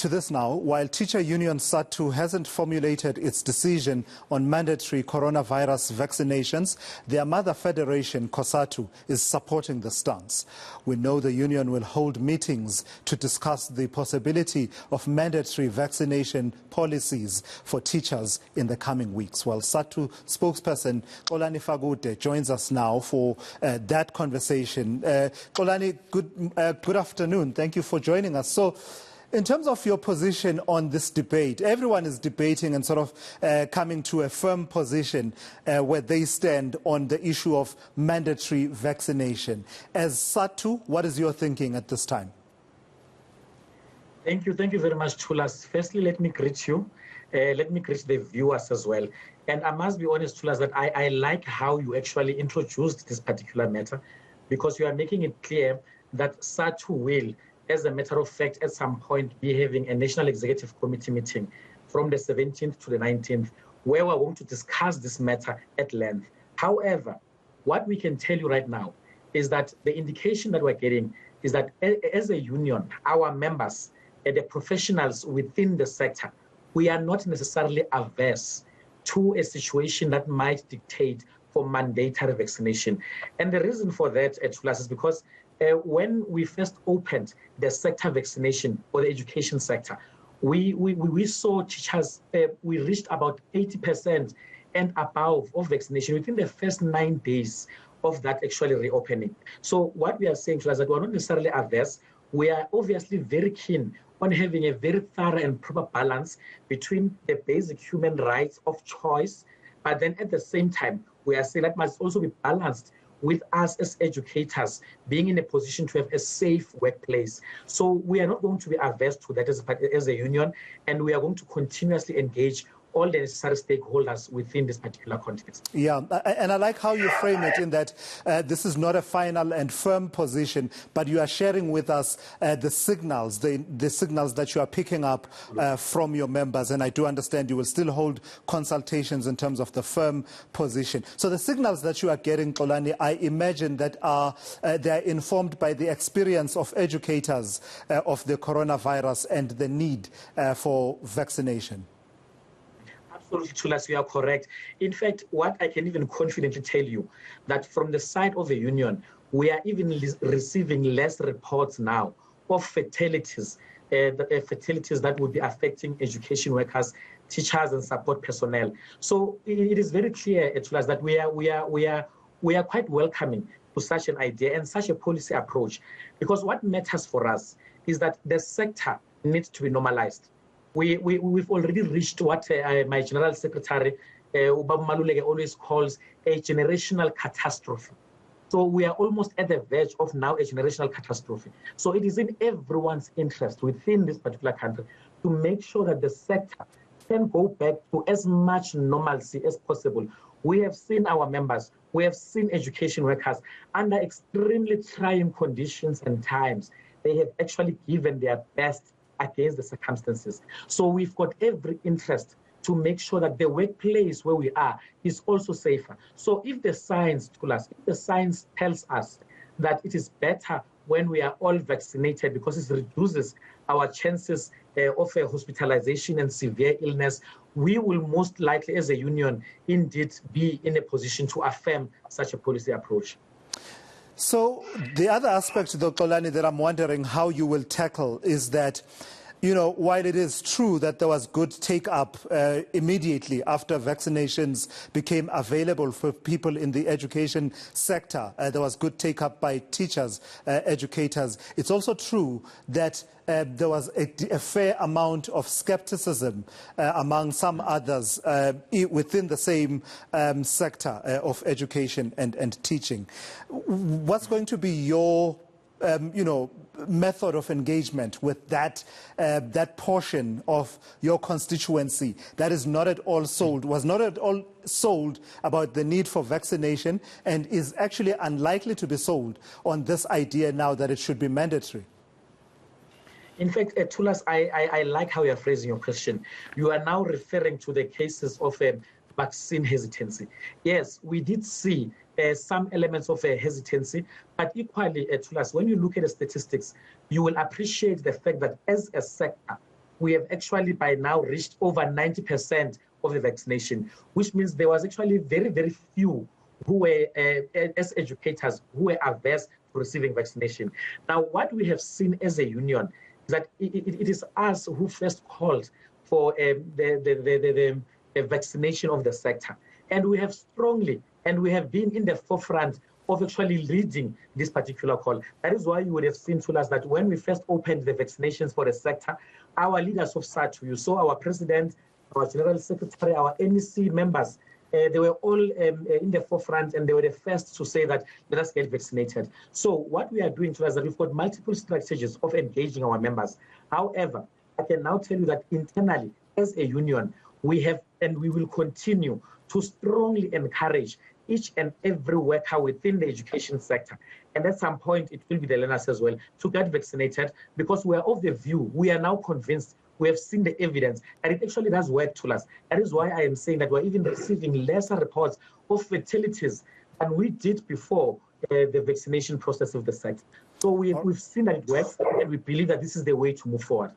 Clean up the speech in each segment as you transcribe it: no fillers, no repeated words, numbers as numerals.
to this now. While teacher union Sadtu hasn't formulated its decision on mandatory coronavirus vaccinations, their mother federation, Cosatu, is supporting the stance. We know the union will hold meetings to discuss the possibility of mandatory vaccination policies for teachers in the coming weeks. Well, Sadtu spokesperson Xolani Fakude joins us now for that conversation. Xolani, good afternoon. Thank you for joining us. So, in terms of your position on this debate, everyone is debating and sort of coming to a firm position where they stand on the issue of mandatory vaccination. As Sadtu, what is your thinking at this time? Thank you very much, Chulas. Firstly, let me greet you. Let me greet the viewers as well. And I must be honest, Chulas, that I like how you actually introduced this particular matter, because you are making it clear that Sadtu will, as a matter of fact, at some point be having a National Executive Committee meeting from the 17th to the 19th, where we're going to discuss this matter at length. However, what we can tell you right now is that the indication that we're getting is that as a union, our members, the professionals within the sector, we are not necessarily averse to a situation that might dictate for mandatory vaccination. And the reason for that, Tulas, is because when we first opened the sector vaccination or the education sector, we saw teachers, we reached about 80% and above of vaccination within the first 9 days of that actually reopening. So what we are saying is that we're not necessarily averse. We are obviously very keen on having a very thorough and proper balance between the basic human rights of choice, but then at the same time, we are saying that must also be balanced with us as educators being in a position to have a safe workplace. So we are not going to be averse to that as a union, and we are going to continuously engage all the necessary stakeholders within this particular context. Yeah, and I like how you frame it in that this is not a final and firm position, but you are sharing with us the signals, the signals that you are picking up from your members. And I do understand you will still hold consultations in terms of the firm position. So the signals that you are getting, Xolani, I imagine that they are informed by the experience of educators of the coronavirus and the need for vaccination. Absolutely, Chulas, you are correct. In fact, what I can even confidently tell you, that from the side of the union, we are even receiving less reports now of fatalities, fatalities that would be affecting education workers, teachers, and support personnel. So it is very clear, Chulas, that we are quite welcoming to such an idea and such a policy approach, because what matters for us is that the sector needs to be normalized. We've already reached what my General Secretary, Ubaba Maluleke, always calls a generational catastrophe. So we are almost at the verge of now a generational catastrophe. So it is in everyone's interest within this particular country to make sure that the sector can go back to as much normalcy as possible. We have seen our members, we have seen education workers under extremely trying conditions and times. They have actually given their best against the circumstances. So we've got every interest to make sure that the workplace where we are is also safer. So if the science tells us that it is better when we are all vaccinated because it reduces our chances of hospitalization and severe illness, we will most likely as a union indeed be in a position to affirm such a policy approach. So the other aspect, though, Xolani, that I'm wondering how you will tackle is that, you know, while it is true that there was good take-up immediately after vaccinations became available for people in the education sector, there was good take-up by teachers, educators. It's also true that there was a fair amount of skepticism among some others within the same sector of education and teaching. What's going to be your method of engagement with that portion of your constituency that is not at all sold, was not at all sold about the need for vaccination, and is actually unlikely to be sold on this idea now that it should be mandatory? In fact, Tulas, I like how you're phrasing your question. You are now referring to the cases of vaccine hesitancy. Yes, we did see some elements of hesitancy, but equally, Tulas, when you look at the statistics, you will appreciate the fact that as a sector, we have actually by now reached over 90% of the vaccination, which means there was actually very, very few who were, as educators, who were averse to receiving vaccination. Now, what we have seen as a union is that it is us who first called for the vaccination of the sector. And we have strongly, and we have been in the forefront of actually leading this particular call. That is why you would have seen to us that when we first opened the vaccinations for the sector, our leaders of Sadtu, you saw our president, our general secretary, our NEC members, they were all in the forefront, and they were the first to say that let us get vaccinated. So what we are doing to us is that we've got multiple strategies of engaging our members. However, I can now tell you that internally, as a union, we have and we will continue to strongly encourage each and every worker within the education sector, and at some point it will be the learners as well, to get vaccinated, because we are of the view, we are now convinced, we have seen the evidence, and it actually does work to us. That is why I am saying that we're even receiving lesser reports of fatalities than we did before the vaccination process of the sector. So we've seen that it works, and we believe that this is the way to move forward.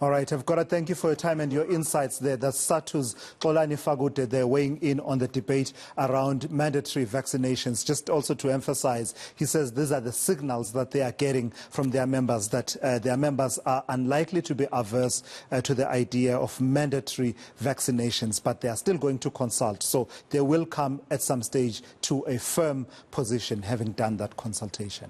All right, I've got to thank you for your time and your insights there. That's Sadtu's Xolani Fakude. They're weighing in on the debate around mandatory vaccinations. Just also to emphasize, he says these are the signals that they are getting from their members, that their members are unlikely to be averse to the idea of mandatory vaccinations, but they are still going to consult. So they will come at some stage to a firm position, having done that consultation.